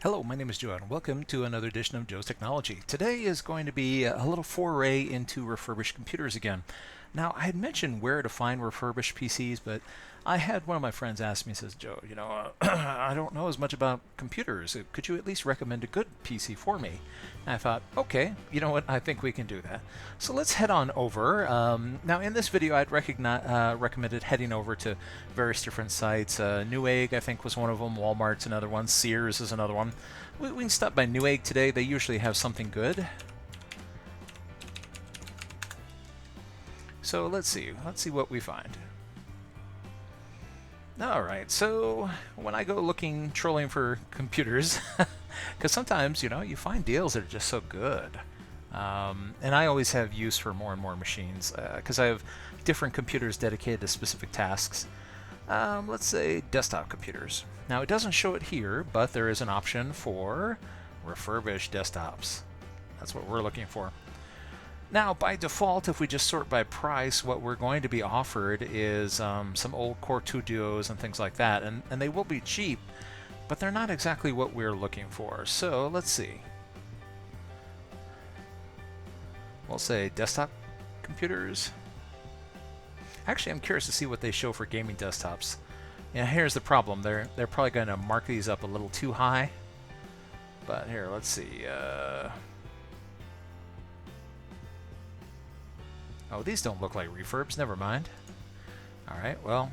Hello, my name is Joe and welcome to another edition of Joe's Technology. Today is going to be a little foray into refurbished computers again. Now, I had mentioned where to find refurbished PCs, but I had one of my friends ask me, says, Joe, I don't know as much about computers. Could you at least recommend a good PC for me? And I thought, okay, you know what, I think we can do that. So let's head on over. Now, in this video, I'd recommended heading over to various different sites. Newegg, I think, was one of them. Walmart's another one. Sears is another one. We can stop by Newegg today. They usually have something good. So let's see what we find. Alright, so when I go trolling for computers, because sometimes, you find deals that are just so good. And I always have use for more and more machines, because I have different computers dedicated to specific tasks. Let's say desktop computers. Now it doesn't show it here, but there is an option for refurbished desktops. That's what we're looking for. Now, by default, if we just sort by price, what we're going to be offered is some old Core 2 Duos and things like that, and they will be cheap, but they're not exactly what we're looking for. So let's see. We'll say desktop computers. Actually, I'm curious to see what they show for gaming desktops. Yeah, here's the problem. They're probably going to mark these up a little too high. But here, let's see. Oh, these don't look like refurbs. Never mind. All right, well.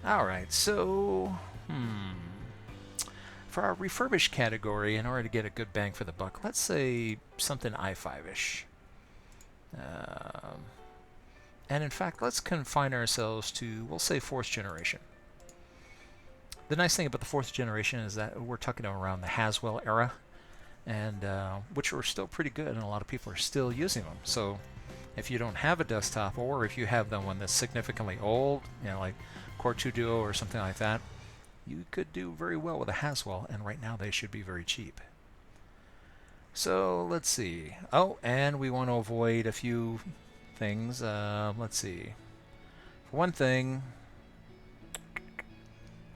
All right, so for our refurbished category, in order to get a good bang for the buck, let's say something i5-ish. And in fact, let's confine ourselves to, we'll say, 4th generation. The nice thing about the 4th generation is that we're talking around the Haswell era, and which are still pretty good, and a lot of people are still using them. So if you don't have a desktop, or if you have the one that's significantly old, like Core 2 Duo or something like that, you could do very well with a Haswell, and right now they should be very cheap. So let's see. Oh, and we want to avoid a few things. Let's see. For one thing,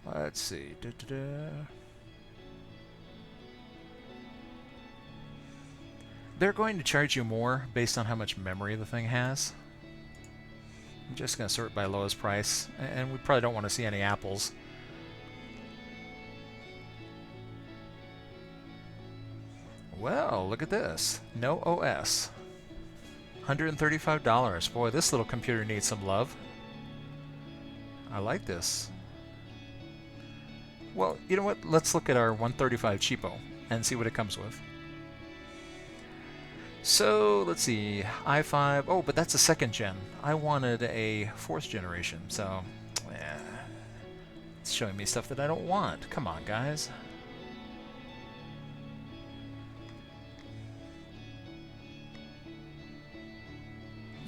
let's see. They're going to charge you more based on how much memory the thing has. I'm just going to sort by lowest price, and we probably don't want to see any apples. Well, look at this. No OS. $135. Boy, this little computer needs some love. I like this. Well, you know what? Let's look at our 135 cheapo and see what it comes with. So, let's see. i5. Oh, but that's a 2nd gen. I wanted a 4th generation, so it's showing me stuff that I don't want. Come on, guys.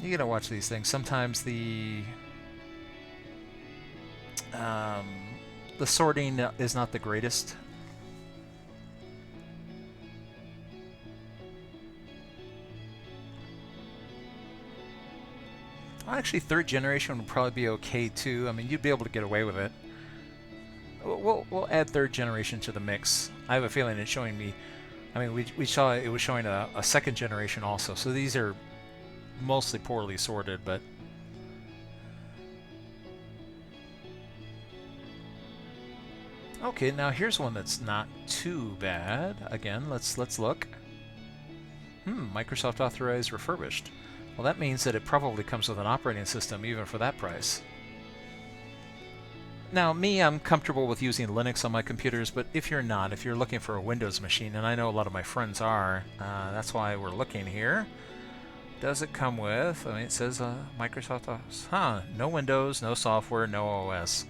You gotta watch these things. Sometimes the sorting is not the greatest. Well, actually, 3rd generation would probably be okay too. I mean, you'd be able to get away with it. We'll add 3rd generation to the mix. I have a feeling it's showing me. I mean, we saw it was showing a 2nd generation also. So these are mostly poorly sorted, but okay. Now here's one that's not too bad. Again, let's look. Microsoft authorized refurbished. Well, that means that it probably comes with an operating system even for that price. Now, I'm comfortable with using Linux on my computers, but if you're not, if you're looking for a Windows machine, and I know a lot of my friends are, that's why we're looking here. Does it come with, I mean, it says Microsoft OS. No Windows, no software, no OS.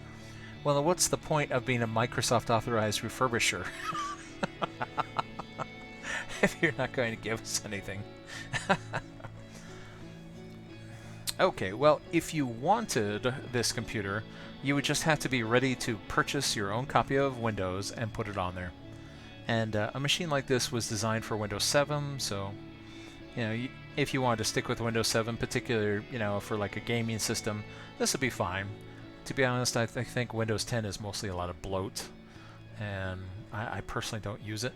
Well, what's the point of being a Microsoft authorized refurbisher if you're not going to give us anything? Okay, well, if you wanted this computer, you would just have to be ready to purchase your own copy of Windows and put it on there. And a machine like this was designed for Windows 7, so if you wanted to stick with Windows 7, particularly for like a gaming system, this would be fine. To be honest, I think Windows 10 is mostly a lot of bloat, and I personally don't use it.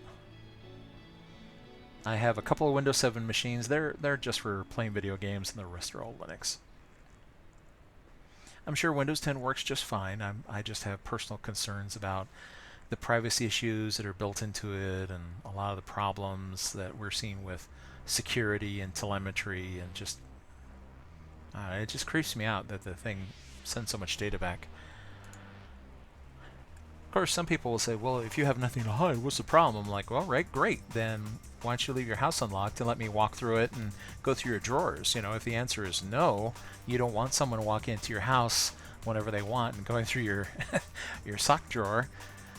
I have a couple of Windows 7 machines. They're just for playing video games, and the rest are all Linux. I'm sure Windows 10 works just fine. I just have personal concerns about the privacy issues that are built into it, and a lot of the problems that we're seeing with security and telemetry, and just it just creeps me out that the thing sends so much data back. Of course, some people will say, well, if you have nothing to hide, what's the problem? I'm like, well, right, great. Then why don't you leave your house unlocked and let me walk through it and go through your drawers? You know, if the answer is no, you don't want someone walking into your house whenever they want and going through your your sock drawer,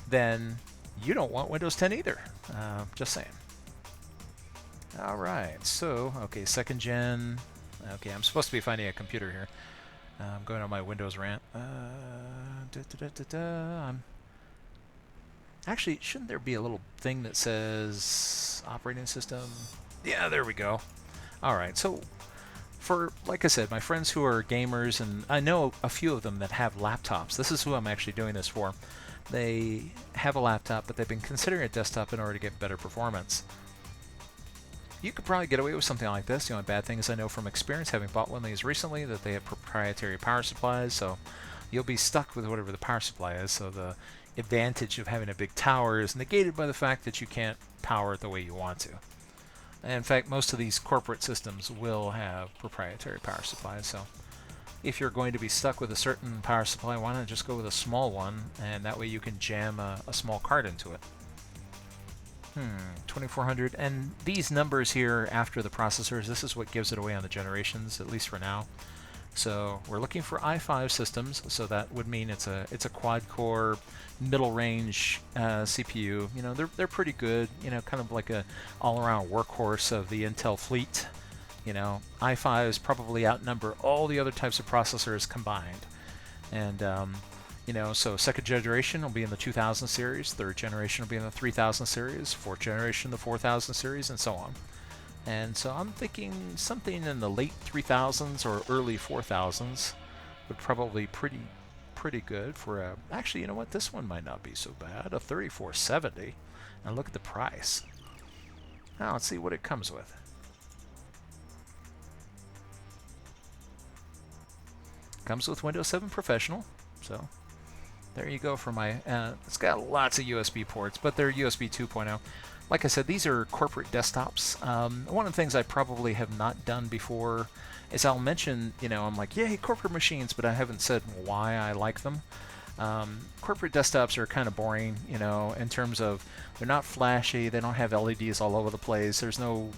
then you don't want Windows 10 either. Just saying. All right, so, okay, 2nd gen. Okay, I'm supposed to be finding a computer here. I'm going on my Windows rant. Actually, shouldn't there be a little thing that says operating system? Yeah, there we go. All right, so for, like I said, my friends who are gamers, and I know a few of them that have laptops. This is who I'm actually doing this for. They have a laptop, but they've been considering a desktop in order to get better performance. You could probably get away with something like this. The only bad thing is I know from experience, having bought one of these recently, that they have proprietary power supplies, so you'll be stuck with whatever the power supply is. So the advantage of having a big tower is negated by the fact that you can't power it the way you want to. And in fact, most of these corporate systems will have proprietary power supplies, so if you're going to be stuck with a certain power supply, why not just go with a small one, and that way you can jam a small card into it. 2400, and these numbers here after the processors, this is what gives it away on the generations, at least for now. So we're looking for i5 systems, so that would mean it's a quad-core, middle-range CPU. You know, they're pretty good. You know, kind of like a all-around workhorse of the Intel fleet. You know, i5s probably outnumber all the other types of processors combined. And you know, so 2nd generation will be in the 2000 series, 3rd generation will be in the 3000 series, 4th generation the 4000 series, and so on. And so I'm thinking something in the late 3000s or early 4000s would probably pretty good for a... Actually, you know what? This one might not be so bad. A 3470. And look at the price. Now let's see what it comes with. Comes with Windows 7 Professional. So there you go for my... it's got lots of USB ports, but they're USB 2.0. Like I said, these are corporate desktops. One of the things I probably have not done before is I'll mention, you know, I'm like, yay, corporate machines, but I haven't said why I like them. Corporate desktops are kind of boring, you know, in terms of they're not flashy, they don't have LEDs all over the place, there's no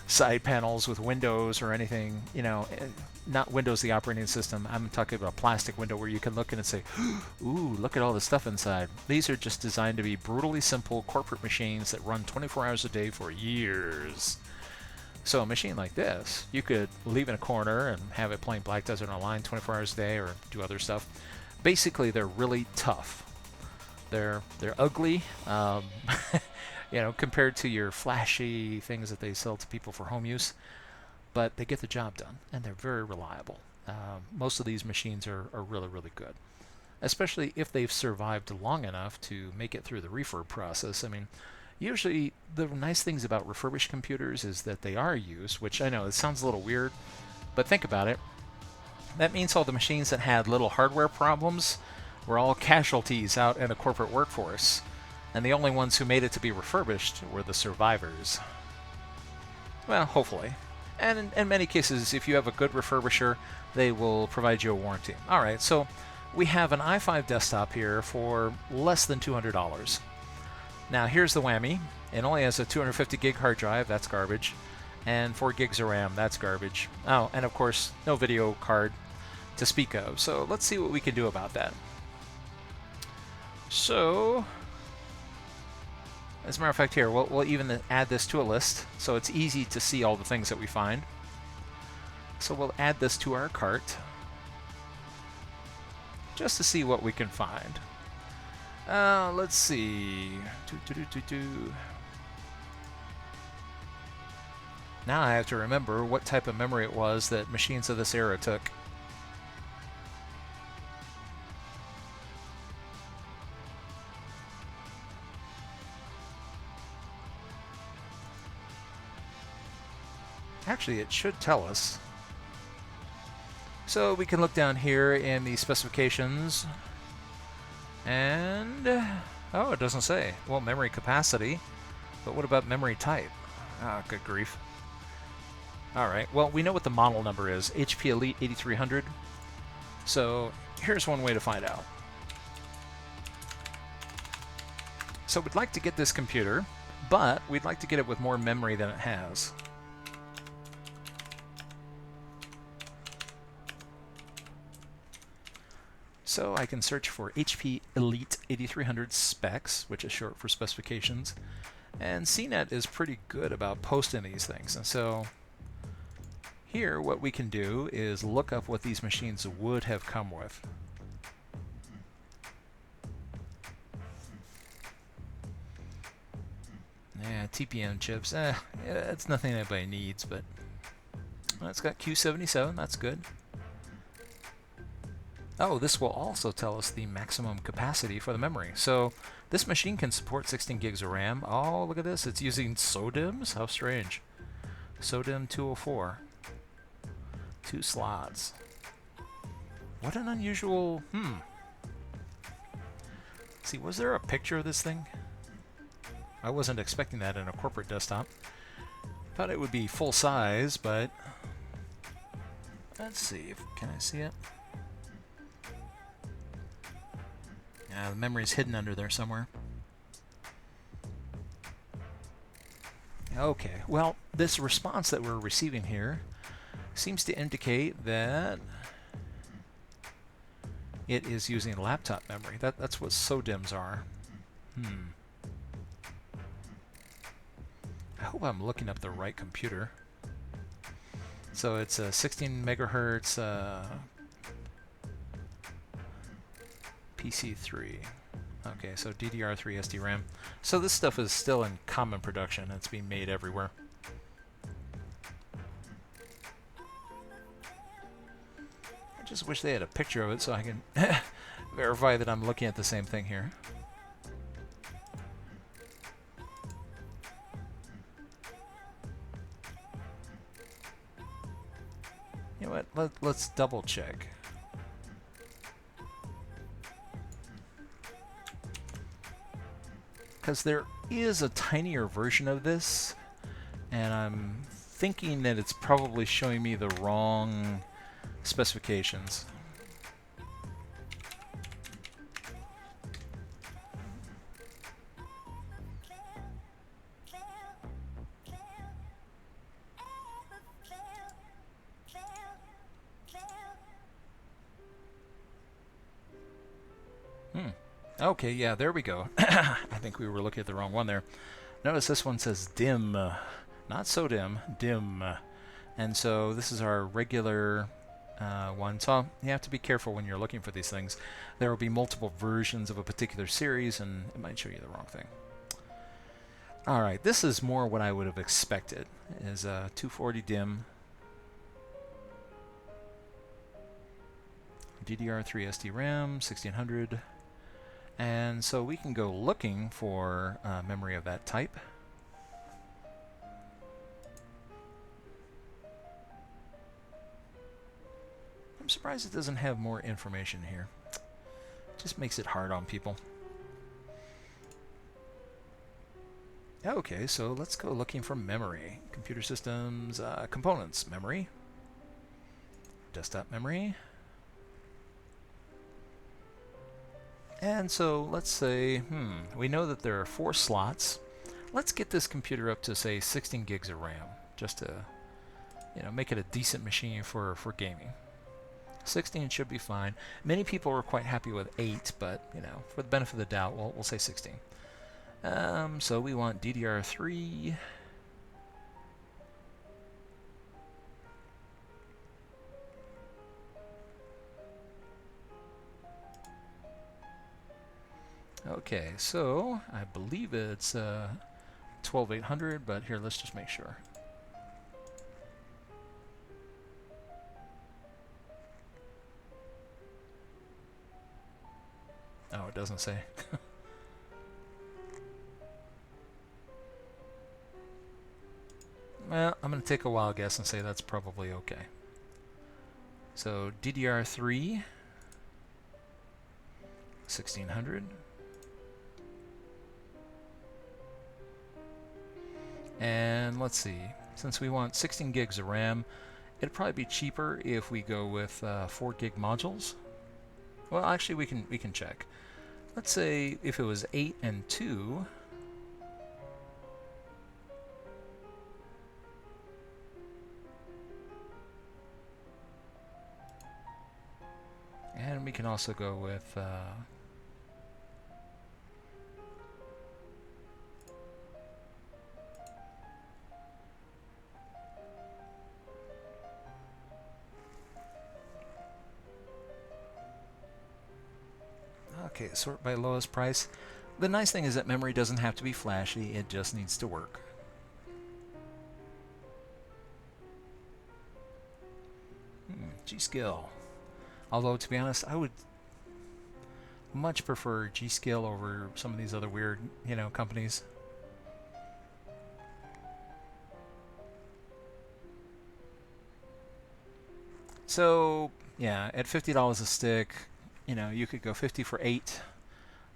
side panels with windows or anything, you know, not Windows the operating system. I'm talking about a plastic window where you can look in and say, ooh, look at all the stuff inside. These are just designed to be brutally simple corporate machines that run 24 hours a day for years. So a machine like this, you could leave in a corner and have it playing Black Desert Online 24 hours a day or do other stuff. Basically, they're really tough. They're ugly, you know, compared to your flashy things that they sell to people for home use. But they get the job done, and they're very reliable. Most of these machines are really, really good, especially if they've survived long enough to make it through the refurb process. I mean, usually the nice things about refurbished computers is that they are used, which I know it sounds a little weird, but think about it. That means all the machines that had little hardware problems were all casualties out in a corporate workforce, and the only ones who made it to be refurbished were the survivors. Well, hopefully. And in many cases, if you have a good refurbisher, they will provide you a warranty. All right, so we have an i5 desktop here for less than $200. Now, here's the whammy. It only has a 250 gig hard drive, that's garbage, and 4 gigs of RAM, that's garbage. Oh, and of course, no video card to speak of. So let's see what we can do about that. So, as a matter of fact, here, we'll even add this to a list, so it's easy to see all the things that we find. So we'll add this to our cart, just to see what we can find. Let's see. Now I have to remember what type of memory it was that machines of this era took. actually it should tell us. So we can look down here in the specifications, and oh, it doesn't say. Well, memory capacity, but what about memory type? Ah, good grief. Alright, well, we know what the model number is, HP Elite 8300. So here's one way to find out. So we'd like to get this computer, but we'd like to get it with more memory than it has. So I can search for HP Elite 8300 specs, which is short for specifications, and CNET is pretty good about posting these things. And so here what we can do is look up what these machines would have come with. Yeah, TPM chips, yeah, it's nothing anybody needs, but well, it's got Q77, that's good. Oh, this will also tell us the maximum capacity for the memory. So this machine can support 16 gigs of RAM. Oh, look at this. It's using SODIMMs? How strange. SODIMM 204. 2 slots. What an unusual... See, was there a picture of this thing? I wasn't expecting that in a corporate desktop. Thought it would be full size, but... Let's see. Can I see it? The memory's hidden under there somewhere. Okay, well, this response that we're receiving here seems to indicate that it is using laptop memory. That's what SODIMMs are. I hope I'm looking up the right computer. So it's a 16 megahertz PC3. Okay, so DDR3 SDRAM. So this stuff is still in common production. It's being made everywhere. I just wish they had a picture of it so I can verify that I'm looking at the same thing here. You know what? Let's double check. Because there is a tinier version of this, and I'm thinking that it's probably showing me the wrong specifications. Okay, yeah, there we go. I think we were looking at the wrong one there. Notice this one says DIM, not SODIMM, DIM. And so this is our regular one. So you have to be careful when you're looking for these things. There will be multiple versions of a particular series, and it might show you the wrong thing. All right, this is more what I would have expected, is 240 DIM, DDR3 SDRAM, 1600. And so we can go looking for memory of that type. I'm surprised it doesn't have more information here. It just makes it hard on people. Okay, so let's go looking for memory. Computer systems, components, memory, desktop memory. And so let's say, we know that there are 4 slots. Let's get this computer up to, say, 16 gigs of RAM, just to, make it a decent machine for gaming. 16 should be fine. Many people were quite happy with 8, but, for the benefit of the doubt, we'll say 16. So we want DDR3. Okay, so I believe it's 12800, but here, let's just make sure. Oh, it doesn't say. Well, I'm going to take a wild guess and say that's probably okay. So DDR3, 1600. And let's see, since we want 16 gigs of RAM, it'd probably be cheaper if we go with 4 gig modules. Well, actually, we can check. Let's say if it was 8 and 2. And we can also go with okay, sort by lowest price. The nice thing is that memory doesn't have to be flashy, it just needs to work. G.SKILL. Although, to be honest, I would much prefer G.SKILL over some of these other weird, companies. So, yeah, at $50 a stick, you could go 50 for 8,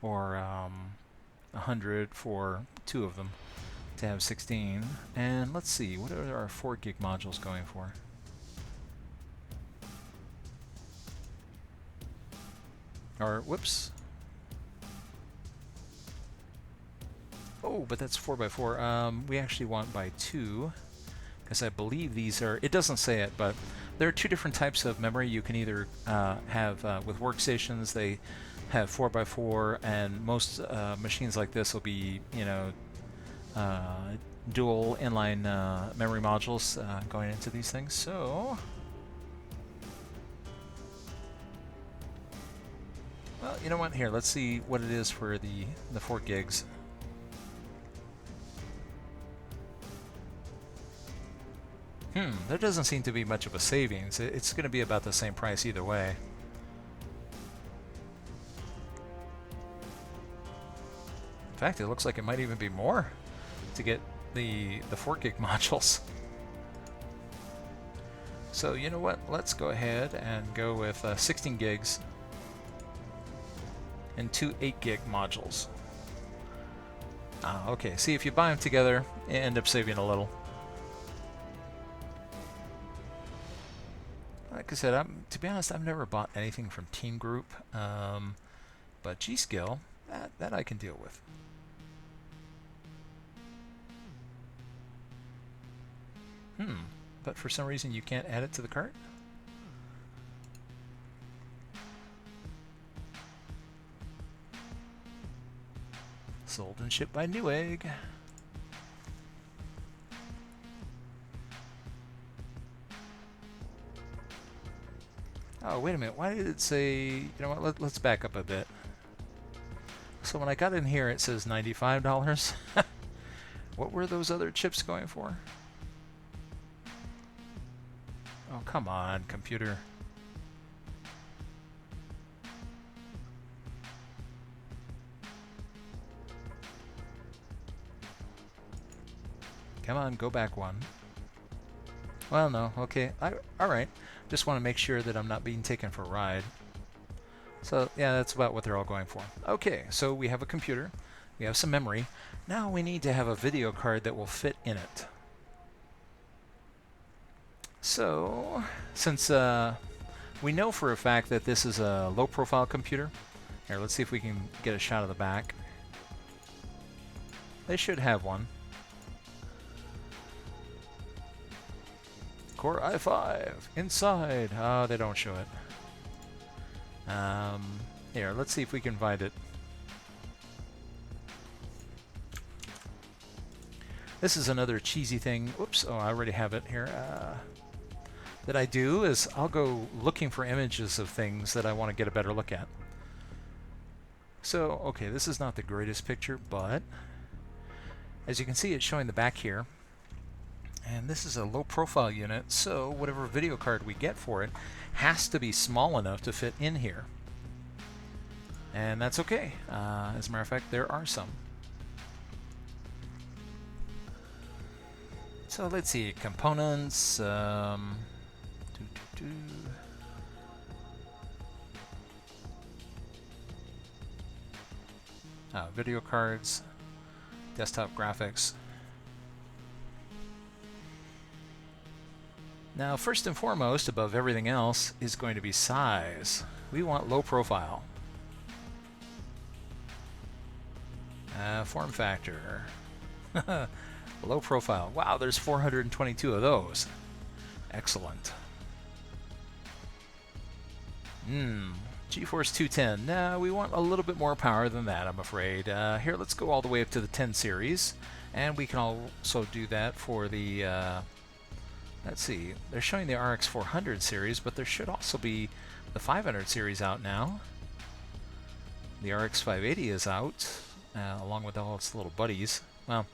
or 100 for 2 of them to have 16. And let's see, what are our 4 gig modules going for? Or, whoops. Oh, but that's 4x4. We actually want by 2, because I believe these are, it doesn't say it, but there are 2 different types of memory. You can either have, with workstations, they have 4x4, and most machines like this will be, dual inline memory modules going into these things. So, well, you know what? Here, let's see what it is for the 4 gigs. There doesn't seem to be much of a savings. It's going to be about the same price either way. In fact, it looks like it might even be more to get the 4 gig modules. So you know what? Let's go ahead and go with 16 gigs and 2 8 gig modules. Okay, see, if you buy them together, you end up saving a little. Like I said, to be honest, I've never bought anything from Team Group, but G.SKILL, that I can deal with. But for some reason you can't add it to the cart? Sold and shipped by Newegg. Oh, wait a minute. Why did it say... You know what? Let's back up a bit. So when I got in here, it says $95. What were those other chips going for? Oh, come on, computer. Come on, go back one. Well, no. Okay. All right. Just want to make sure that I'm not being taken for a ride. So, yeah, that's about what they're all going for. Okay, so we have a computer. We have some memory. Now we need to have a video card that will fit in it. So, since we know for a fact that this is a low-profile computer, here, let's see if we can get a shot of the back. They should have one. Core i5 inside. Oh, they don't show it. Here, let's see if we can find it. This is another cheesy thing. Oops, oh, I already have it here. That I do is I'll go looking for images of things that I want to get a better look at. So, okay, this is not the greatest picture, but as you can see, it's showing the back here. And this is a low profile unit, so whatever video card we get for it has to be small enough to fit in here. And that's okay. As a matter of fact, there are some. So let's see, components. Video cards, desktop graphics. Now, first and foremost, above everything else, is going to be size. We want low profile. Form factor. Low profile. Wow, there's 422 of those. Excellent. GeForce 210. Now, we want a little bit more power than that, I'm afraid. Here, let's go all the way up to the 10 series. And we can also do that for the... let's see, they're showing the RX 400 series, but there should also be the 500 series out now. The RX 580 is out, along with all its little buddies. Well,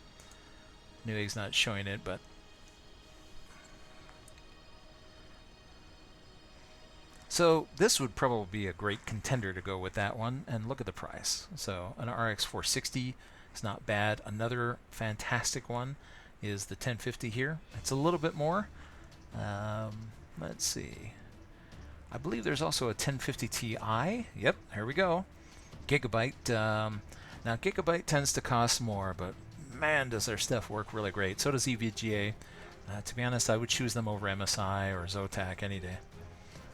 Newegg's not showing it, but... So this would probably be a great contender to go with that one, and look at the price. So an RX 460 is not bad. Another fantastic one is the 1050 here. It's a little bit more. Let's see. I believe there's also a 1050 Ti. Yep, here we go. Gigabyte. Now Gigabyte tends to cost more, but man, does their stuff work really great. So does EVGA. To be honest, I would choose them over MSI or Zotac any day.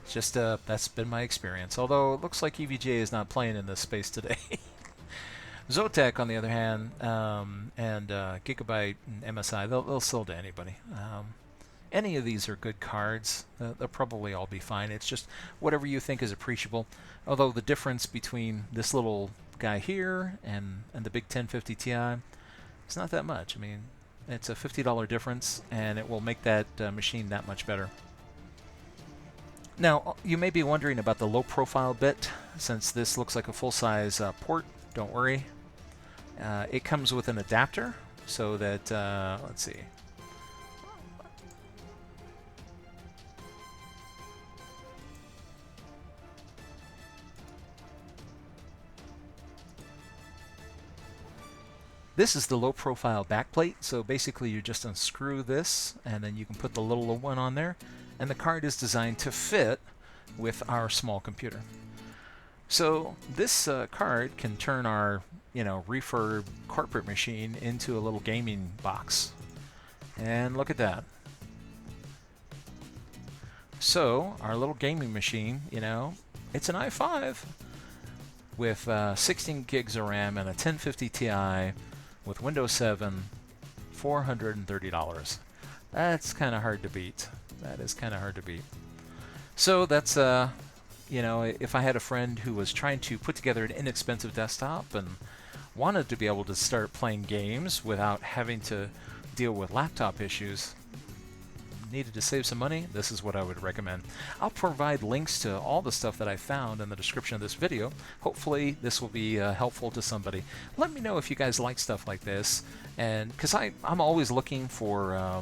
It's just that's been my experience. Although it looks like EVGA is not playing in this space today. Zotac, on the other hand, and Gigabyte and MSI, they'll sell to anybody. Any of these are good cards. They'll probably all be fine. It's just whatever you think is appreciable. Although the difference between this little guy here and the big 1050 Ti, it's not that much. I mean, it's a $50 difference, and it will make that machine that much better. Now, you may be wondering about the low profile bit. Since this looks like a full-size port, don't worry. It comes with an adapter so that, let's see. This is the low profile backplate, so basically you just unscrew this and then you can put the little one on there, and the card is designed to fit with our small computer. So this card can turn our refurb corporate machine into a little gaming box. And look at that. So our little gaming machine, it's an i5 with 16 gigs of RAM and a 1050 Ti with Windows 7, $430. That's kind of hard to beat. That is kind of hard to beat. So that's if I had a friend who was trying to put together an inexpensive desktop and wanted to be able to start playing games without having to deal with laptop issues, needed to save some money, this is what I would recommend. I'll provide links to all the stuff that I found in the description of this video. Hopefully this will be helpful to somebody. Let me know if you guys like stuff like this, and because I'm always looking for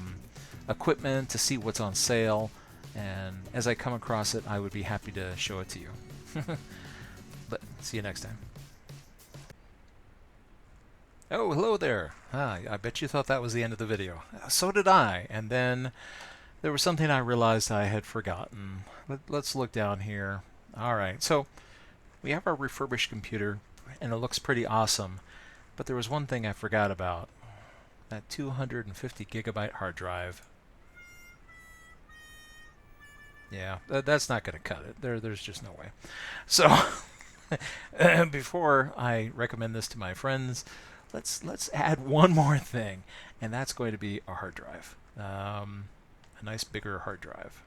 equipment to see what's on sale, and as I come across it, I would be happy to show it to you. But see you next time. Oh, hello there. I bet you thought that was the end of the video. So did I. And then there was something I realized I had forgotten. Let's look down here. All right, so we have our refurbished computer, and it looks pretty awesome. But there was one thing I forgot about. That 250 gigabyte hard drive. Yeah, that's not going to cut it. There's just no way. So before I recommend this to my friends, let's add one more thing, and that's going to be a hard drive. A nice bigger hard drive.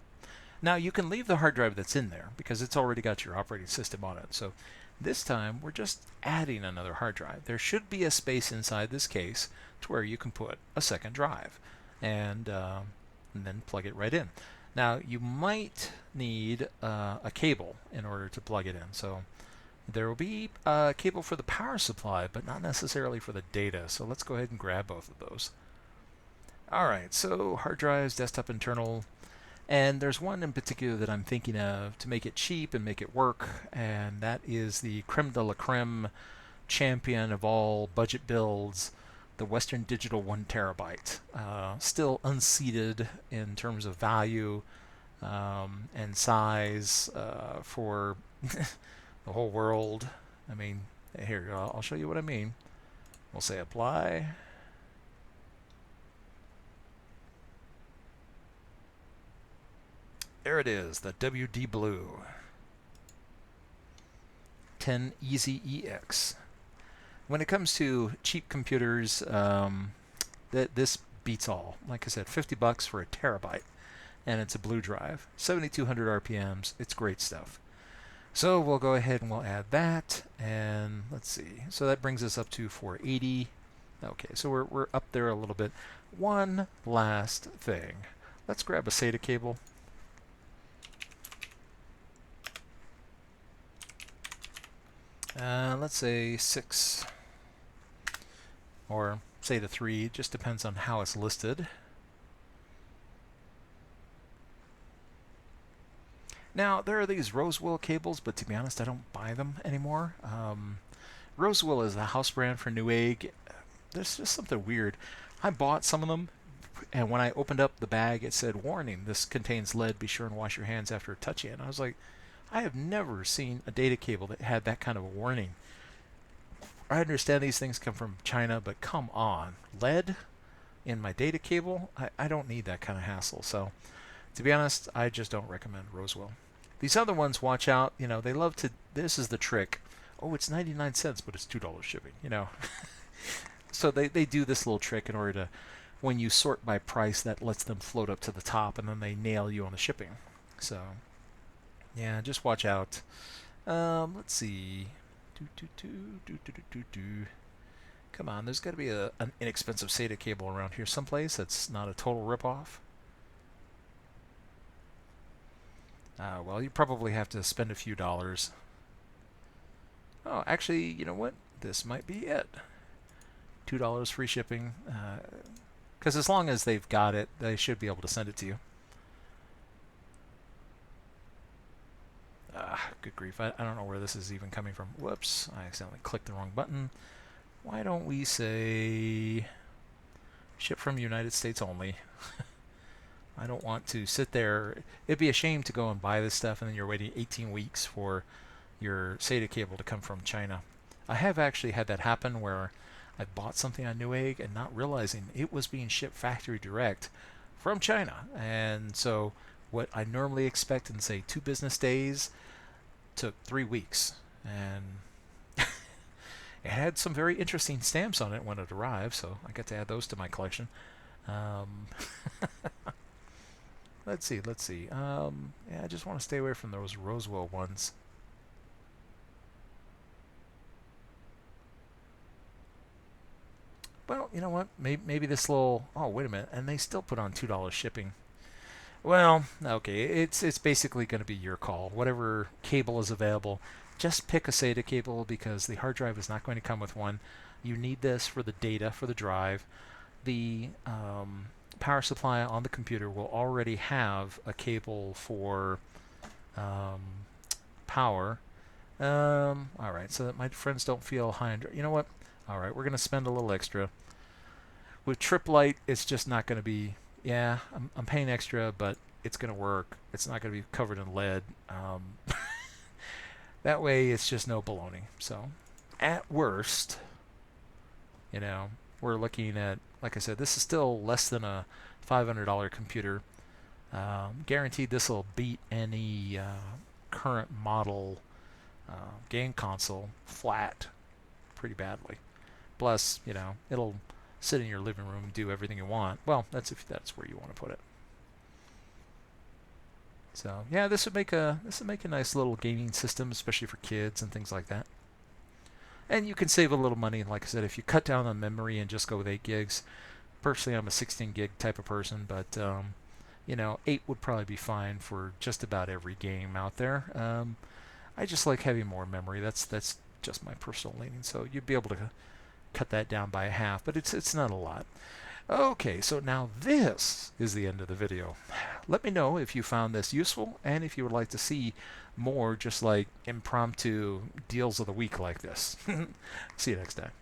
Now you can leave the hard drive that's in there because it's already got your operating system on it. So this time we're just adding another hard drive. There should be a space inside this case to where you can put a second drive and then plug it right in. Now you might need a cable in order to plug it in. So there will be a cable for the power supply, but not necessarily for the data. So let's go ahead and grab both of those. Alright, so hard drives, desktop internal, and there's one in particular that I'm thinking of to make it cheap and make it work, and that is the creme de la creme champion of all budget builds, the Western Digital 1 terabyte. Still unseated in terms of value and size for the whole world. I mean, here, I'll show you what I mean. We'll say apply. There it is, the WD Blue 10 Easy EX. When it comes to cheap computers, this beats all. Like I said, $50 for a terabyte, and it's a blue drive, 7,200 RPMs. It's great stuff. So we'll go ahead and we'll add that, and let's see. So that brings us up to 480. Okay, so we're up there a little bit. One last thing. Let's grab a SATA cable. Let's say 6 or say the 3. It just depends on how it's listed. Now, there are these Rosewill cables, but to be honest, I don't buy them anymore. Rosewill is the house brand for Newegg. There's just something weird. I bought some of them, and when I opened up the bag, it said, "Warning, this contains lead. Be sure and wash your hands after touching it." And I was like, I have never seen a data cable that had that kind of a warning. I understand these things come from China, but come on. Lead in my data cable? I don't need that kind of hassle. So, to be honest, I just don't recommend Rosewill. These other ones, watch out. You know, they love to... This is the trick. Oh, it's 99 cents, but it's $2 shipping, you know. So they do this little trick in order to... When you sort by price, that lets them float up to the top, and then they nail you on the shipping. So... yeah, just watch out. Let's see. Come on, there's got to be an inexpensive SATA cable around here someplace that's not a total ripoff. Well, you probably have to spend a few dollars. Oh, actually, you know what? This might be it. $2 free shipping. Because as long as they've got it, they should be able to send it to you. Good grief, I don't know where this is even coming from. Whoops, I accidentally clicked the wrong button. Why don't we say ship from United States only? I don't want to sit there. It'd be a shame to go and buy this stuff and then you're waiting 18 weeks for your SATA cable to come from China. I have actually had that happen where I bought something on Newegg and not realizing it was being shipped factory direct from China. And so what I normally expect in, say, 2 business days took 3 weeks. And it had some very interesting stamps on it when it arrived, so I got to add those to my collection. Let's see. Yeah, I just want to stay away from those Rosewill ones. Well, you know what? Maybe this little... Oh, wait a minute. And they still put on $2 shipping. Well, okay, it's basically going to be your call. Whatever cable is available, just pick a SATA cable because the hard drive is not going to come with one. You need this for the data for the drive. The power supply on the computer will already have a cable for power. All right, so that my friends don't feel high and dry. You know what? All right, we're going to spend a little extra. With Triplite, it's just not going to be... Yeah, I'm paying extra, but it's going to work. It's not going to be covered in lead. That way, it's just no baloney. So, at worst, you know, we're looking at, like I said, this is still less than a $500 computer. Guaranteed this will beat any current model game console flat pretty badly. Plus, you know, it'll sit in your living room and do everything you want. Well, that's if that's where you want to put it. So yeah, this would make a nice little gaming system, especially for kids and things like that. And you can save a little money, like I said, if you cut down on memory and just go with 8 gigs. Personally, I'm a 16 gig type of person, but you know, 8 would probably be fine for just about every game out there. I just like having more memory. That's just my personal leaning. So you'd be able to cut that down by half, but it's not a lot. Okay, so now this is the end of the video. Let me know if you found this useful and if you would like to see more just like impromptu deals of the week like this. See you next time.